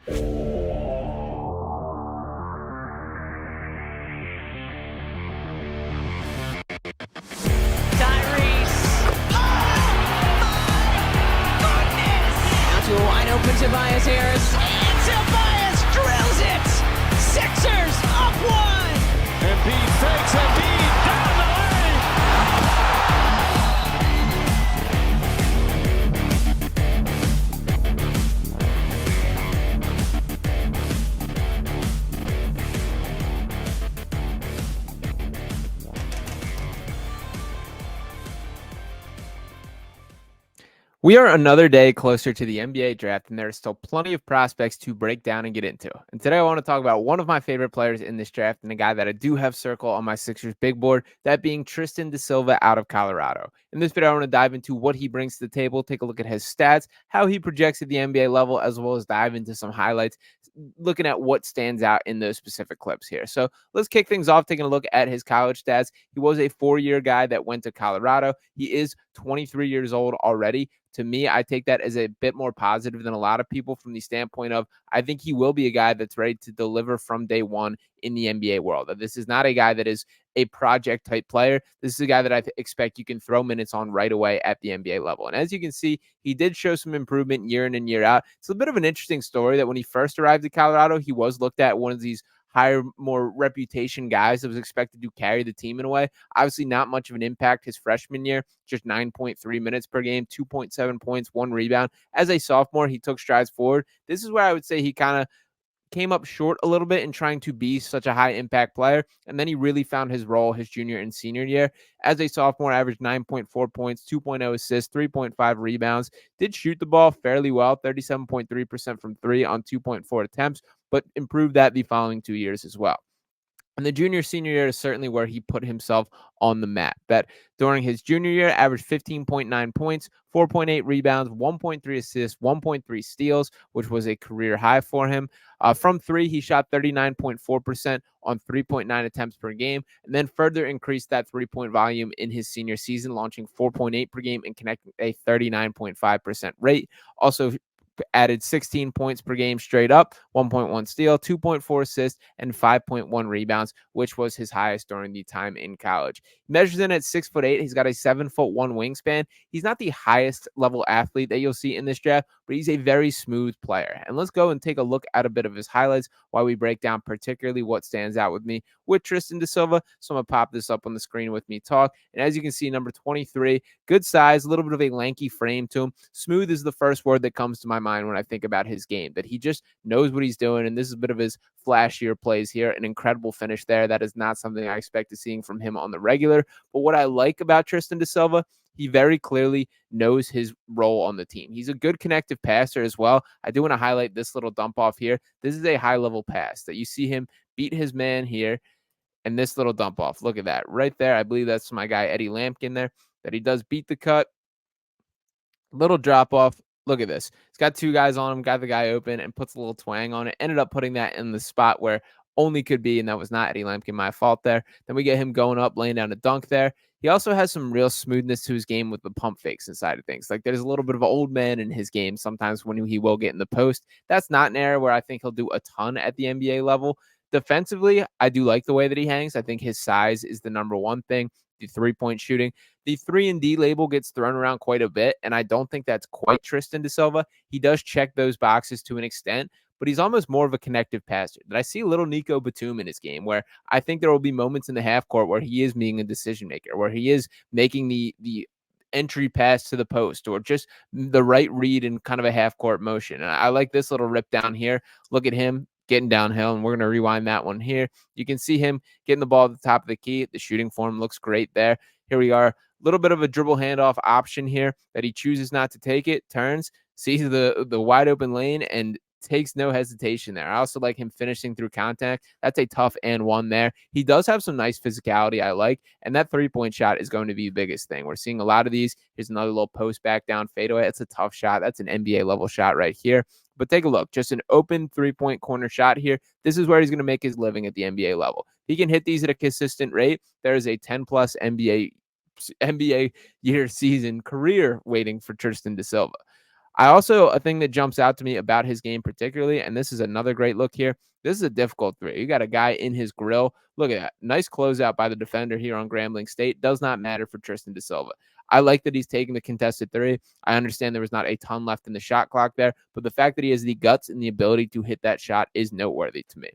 Open Tobias Harris, and Tobias drills it! Sixers up one! Embiid fakes, Embiid down the lane! We are another day closer to the NBA draft, and there are still plenty of prospects to break down and get into. And today I want to talk about one of my favorite players in this draft and a guy that I do have circle on my Sixers big board, that being Tristan Da Silva out of Colorado. In this video, I want to dive into what he brings to the table, take a look at his stats, how he projects at the NBA level, as well as dive into some highlights, looking at what stands out in those specific clips here. So let's kick things off, taking a look at his college stats. He was a 4-year guy that went to Colorado. He is 23 years old already. To me, I take that as a bit more positive than a lot of people from the standpoint of I think he will be a guy that's ready to deliver from day one in the NBA world. This is not a guy that is a project type player. This is a guy that I expect you can throw minutes on right away at the NBA level. And as you can see, he did show some improvement year in and year out. It's a bit of an interesting story that when he first arrived to Colorado, he was looked at one of these higher, more reputation guys that was expected to carry the team in a way. Obviously, not much of an impact his freshman year, just 9.3 minutes per game, 2.7 points, 1 rebound. As a sophomore, he took strides forward. This is where I would say he kind of came up short a little bit in trying to be such a high impact player. And then he really found his role his junior and senior year. As a sophomore, averaged 9.4 points, 2.0 assists, 3.5 rebounds, did shoot the ball fairly well, 37.3% from 3 on 2.4 attempts, but improved that the following 2 years as well. And the junior senior year is certainly where he put himself on the map. But during his junior year, averaged 15.9 points, 4.8 rebounds, 1.3 assists, 1.3 steals, which was a career high for him. From 3, he shot 39.4% on 3.9 attempts per game, and then further increased that 3-point volume in his senior season, launching 4.8 per game and connecting a 39.5% rate. Also added 16 points per game straight up, 1.1 steal, 2.4 assists, and 5.1 rebounds, which was his highest during the time in college. He measures in at 6'8". He's got a 7'1" wingspan. He's not the highest level athlete that you'll see in this draft, but he's a very smooth player. And let's go and take a look at a bit of his highlights while we break down particularly what stands out with me with Tristan Da Silva. So I'm going to pop this up on the screen with me talk. And as you can see, number 23, good size, a little bit of a lanky frame to him. Smooth is the first word that comes to my mind when I think about his game, that he just knows what he's doing. And this is a bit of his flashier plays here. An incredible finish there. That is not something I expect to seeing from him on the regular. But what I like about Tristan Da Silva, he very clearly knows his role on the team. He's a good connective passer as well. I do want to highlight this little dump off here. This is a high level pass that you see him beat his man here. And this little dump off, look at that right there. I believe that's my guy, Eddie Lampkin there, that he does beat the cut. Little drop off. Look at this. He's got 2 guys on him, got the guy open and puts a little twang on it. Ended up putting that in the spot where only could be, and that was not Eddie Lampkin, my fault there. Then we get him going up, laying down a dunk there. He also has some real smoothness to his game with the pump fakes inside of things. Like there's a little bit of an old man in his game sometimes when he will get in the post. That's not an area where I think he'll do a ton at the NBA level. Defensively, I do like the way that he hangs. I think his size is the number one thing. The 3-point shooting. The 3-and-D label gets thrown around quite a bit, and I don't think that's quite Tristan Da Silva. He does check those boxes to an extent, but he's almost more of a connective passer. That I see a little Nico Batum in his game where I think there will be moments in the half court where he is being a decision maker, where he is making the entry pass to the post or just the right read in kind of a half court motion. And I like this little rip down here. Look at him getting downhill, and we're going to rewind that one here. You can see him getting the ball at the top of the key. The shooting form looks great there. Here we are. A little bit of a dribble handoff option here that he chooses not to take it, turns, sees the wide open lane, and takes no hesitation there. I also like him finishing through contact. That's a tough and one there. He does have some nice physicality I like, and that 3-point shot is going to be the biggest thing. We're seeing a lot of these. Here's another little post back down fadeaway. That's a tough shot. That's an NBA level shot right here. But take a look, just an open 3-point corner shot here. This is where he's going to make his living at the NBA level. He can hit these at a consistent rate. There is a 10-plus NBA year season career waiting for Tristan Da Silva. A thing that jumps out to me about his game particularly, and this is another great look here. This is a difficult three. You got a guy in his grill. Look at that. Nice closeout by the defender here on Grambling State. Does not matter for Tristan Da Silva. I like that he's taking the contested three. I understand there was not a ton left in the shot clock there, but the fact that he has the guts and the ability to hit that shot is noteworthy to me.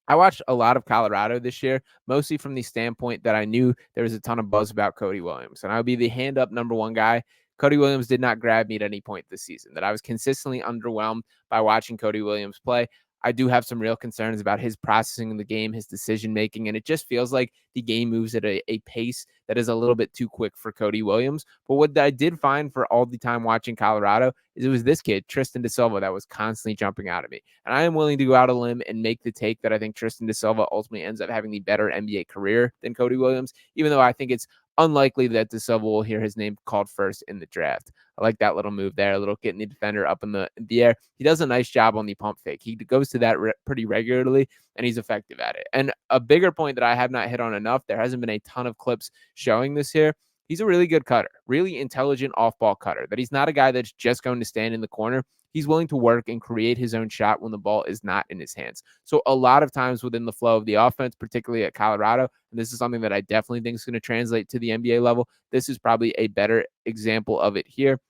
I watched a lot of Colorado this year, mostly from the standpoint that I knew there was a ton of buzz about Cody Williams, and I would be the hand up number one guy. Cody Williams did not grab me at any point this season, that I was consistently underwhelmed by watching Cody Williams play. I do have some real concerns about his processing of the game, his decision making, and it just feels like the game moves at a pace that is a little bit too quick for Cody Williams. But what I did find for all the time watching Colorado is it was this kid, Tristan Da Silva, that was constantly jumping out at me. And I am willing to go out a limb and make the take that I think Tristan Da Silva ultimately ends up having the better NBA career than Cody Williams, even though I think it's unlikely that Da Silva will hear his name called first in the draft. I like that little move there, a little getting the defender up in the air. He does a nice job on the pump fake. He goes to that pretty regularly, and he's effective at it. And a bigger point that I have not hit on enough, there hasn't been a ton of clips showing this here. He's a really good cutter, really intelligent off-ball cutter, that he's not a guy that's just going to stand in the corner. He's willing to work and create his own shot when the ball is not in his hands. So a lot of times within the flow of the offense, particularly at Colorado, and this is something that I definitely think is going to translate to the NBA level, this is probably a better example of it here.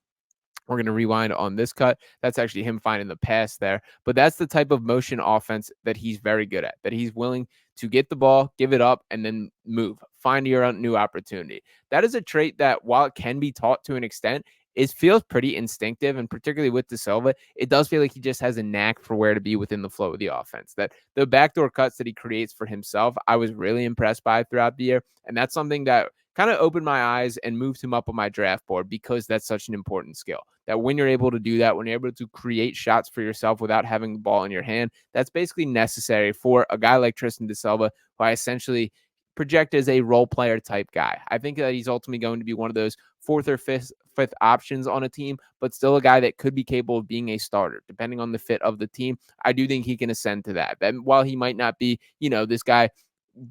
We're going to rewind on this cut. That's actually him finding the pass there. But that's the type of motion offense that he's very good at, that he's willing to get the ball, give it up, and then move, find your own new opportunity. That is a trait that, while it can be taught to an extent, it feels pretty instinctive, and particularly with Da Silva, it does feel like he just has a knack for where to be within the flow of the offense. That the backdoor cuts that he creates for himself, I was really impressed by throughout the year, and that's something that kind of opened my eyes and moved him up on my draft board because that's such an important skill. That when you're able to do that, when you're able to create shots for yourself without having the ball in your hand, that's basically necessary for a guy like Tristan Da Silva, who I essentially project as a role player type guy. I think that he's ultimately going to be one of those fourth or fifth options on a team, but still a guy that could be capable of being a starter, depending on the fit of the team. I do think he can ascend to that. And while he might not be, this guy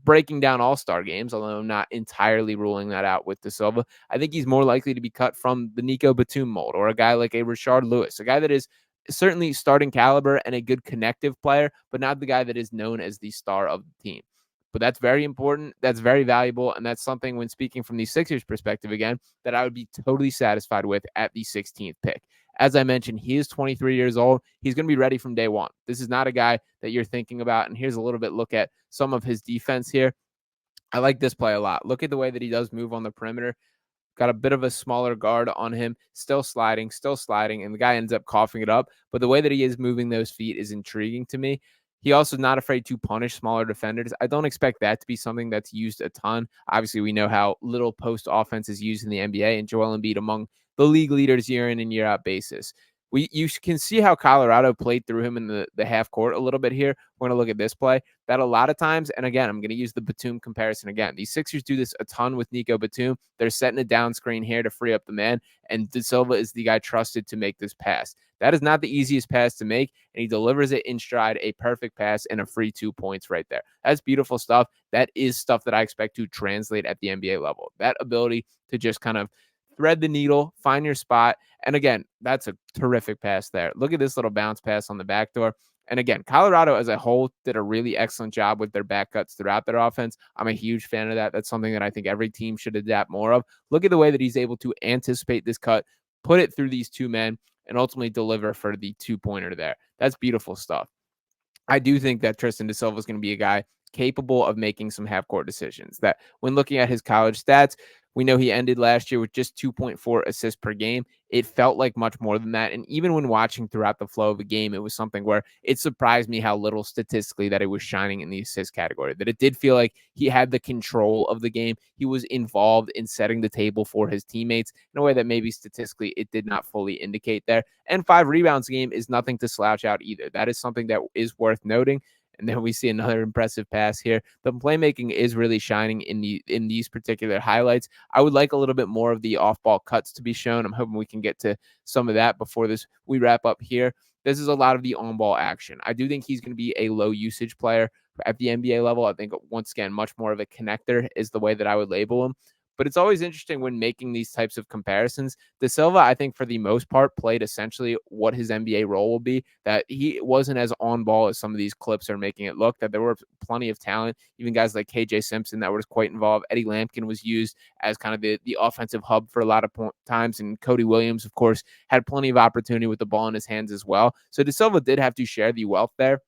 breaking down all-star games, although I'm not entirely ruling that out with Da Silva, I think he's more likely to be cut from the Nico Batum mold, or a guy like a Rashard Lewis, a guy that is certainly starting caliber and a good connective player, but not the guy that is known as the star of the team. But that's very important. That's very valuable. And that's something, when speaking from the Sixers perspective again, that I would be totally satisfied with at the 16th pick. As I mentioned, he is 23 years old. He's going to be ready from day one. This is not a guy that you're thinking about. And here's a little bit look at some of his defense here. I like this play a lot. Look at the way that he does move on the perimeter. Got a bit of a smaller guard on him, still sliding, and the guy ends up coughing it up. But the way that he is moving those feet is intriguing to me. He also is not afraid to punish smaller defenders. I don't expect that to be something that's used a ton. Obviously, we know how little post offense is used in the NBA, and Joel Embiid among the league leaders year in and year out basis. You can see how Colorado played through him in the half court a little bit here. We're going to look at this play. That a lot of times, and again, I'm going to use the Batum comparison again. These Sixers do this a ton with Nico Batum. They're setting a down screen here to free up the man, and Da Silva is the guy trusted to make this pass. That is not the easiest pass to make, and he delivers it in stride, a perfect pass, and a free 2 points right there. That's beautiful stuff. That is stuff that I expect to translate at the NBA level. That ability to just kind of thread the needle, find your spot. And again, that's a terrific pass there. Look at this little bounce pass on the backdoor. And again, Colorado as a whole did a really excellent job with their back cuts throughout their offense. I'm a huge fan of that. That's something that I think every team should adapt more of. Look at the way that he's able to anticipate this cut, put it through these two men, and ultimately deliver for the 2-pointer there. That's beautiful stuff. I do think that Tristan Da Silva is going to be a guy capable of making some half-court decisions. That when looking at his college stats, we know he ended last year with just 2.4 assists per game. It felt like much more than that. And even when watching throughout the flow of the game, it was something where it surprised me how little statistically that it was shining in the assist category, that it did feel like he had the control of the game. He was involved in setting the table for his teammates in a way that maybe statistically it did not fully indicate there. And 5 rebounds a game is nothing to slouch out either. That is something that is worth noting. And then we see another impressive pass here. The playmaking is really shining in these particular highlights. I would like a little bit more of the off-ball cuts to be shown. I'm hoping we can get to some of that before we wrap up here. This is a lot of the on-ball action. I do think he's going to be a low-usage player at the NBA level. I think, once again, much more of a connector is the way that I would label him. But it's always interesting when making these types of comparisons. Da Silva, I think, for the most part, played essentially what his NBA role will be, that he wasn't as on ball as some of these clips are making it look, that there were plenty of talent, even guys like KJ Simpson that was quite involved. Eddie Lampkin was used as kind of the offensive hub for a lot of times, and Cody Williams, of course, had plenty of opportunity with the ball in his hands as well. So Da Silva did have to share the wealth there.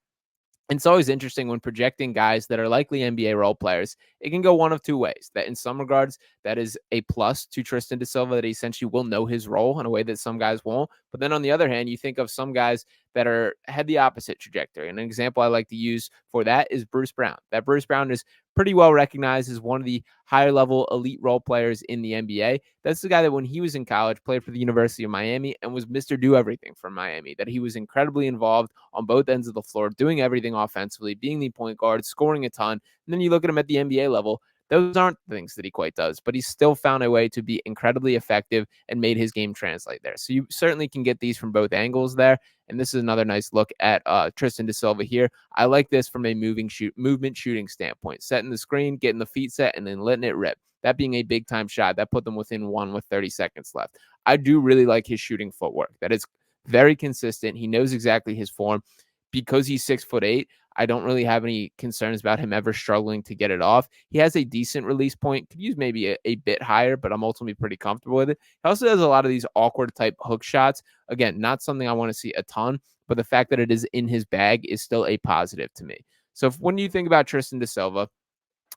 It's always interesting when projecting guys that are likely NBA role players. It can go one of two ways. That in some regards, that is a plus to Tristan Da Silva, that he essentially will know his role in a way that some guys won't. But then on the other hand, you think of some guys that had the opposite trajectory. And an example I like to use for that is Bruce Brown. That Bruce Brown is pretty well recognized as one of the higher level elite role players in the NBA. That's the guy that when he was in college played for the University of Miami and was Mr. Do Everything for Miami, that he was incredibly involved on both ends of the floor, doing everything offensively, being the point guard, scoring a ton. And then you look at him at the NBA level, those aren't things that he quite does, but he still found a way to be incredibly effective and made his game translate there. So you certainly can get these from both angles there. And this is another nice look at Tristan Da Silva here. I like this from a movement shooting standpoint, setting the screen, getting the feet set, and then letting it rip. That being a big time shot that put them within one with 30 seconds left. I do really like his shooting footwork. That is very consistent. He knows exactly his form. Because he's 6'8", I don't really have any concerns about him ever struggling to get it off. He has a decent release point. Could use maybe a bit higher, but I'm ultimately pretty comfortable with it. He also does a lot of these awkward type hook shots. Again, not something I want to see a ton, but the fact that it is in his bag is still a positive to me. So when you think about Tristan Da Silva,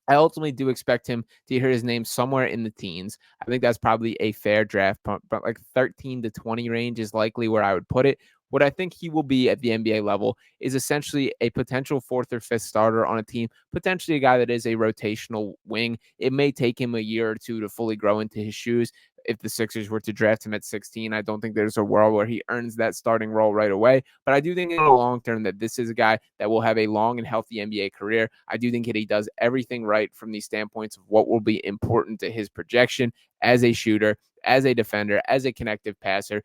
I ultimately do expect him to hear his name somewhere in the teens. I think that's probably a fair draft, but like 13 to 20 range is likely where I would put it. What I think he will be at the NBA level is essentially a potential fourth or fifth starter on a team, potentially a guy that is a rotational wing. It may take him a year or two to fully grow into his shoes. If the Sixers were to draft him at 16, I don't think there's a world where he earns that starting role right away. But I do think in the long term that this is a guy that will have a long and healthy NBA career. I do think that he does everything right from these standpoints of what will be important to his projection as a shooter, as a defender, as a connective passer.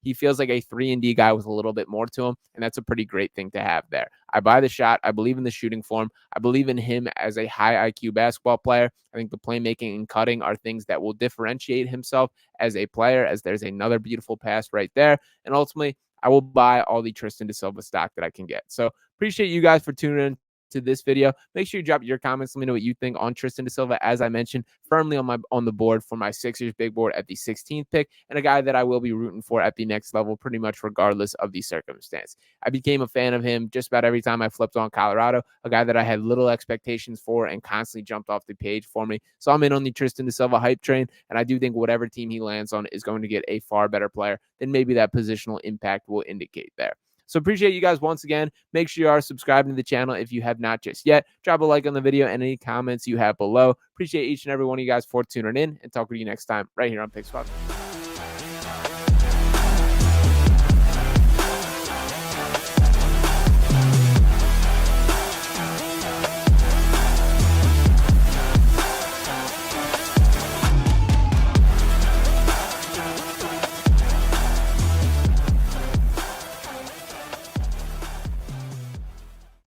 He feels like a 3-and-D guy with a little bit more to him, and that's a pretty great thing to have there. I buy the shot. I believe in the shooting form. I believe in him as a high IQ basketball player. I think the playmaking and cutting are things that will differentiate himself as a player, as there's another beautiful pass right there. And ultimately, I will buy all the Tristan Da Silva stock that I can get. So appreciate you guys for tuning in to this video. Make sure you drop your comments. Let me know what you think on Tristan Da Silva. As I mentioned, firmly on the board for my Sixers big board at the 16th pick, and a guy that I will be rooting for at the next level, pretty much regardless of the circumstance. I became a fan of him just about every time I flipped on Colorado, a guy that I had little expectations for and constantly jumped off the page for me. So I'm in on the Tristan Da Silva hype train, and I do think whatever team he lands on is going to get a far better player than maybe that positional impact will indicate there. So appreciate you guys once again. Make sure you are subscribing to the channel if you have not just yet. Drop a like on the video and any comments you have below. Appreciate each and every one of you guys for tuning in, and talk with you next time right here on Pick Spots.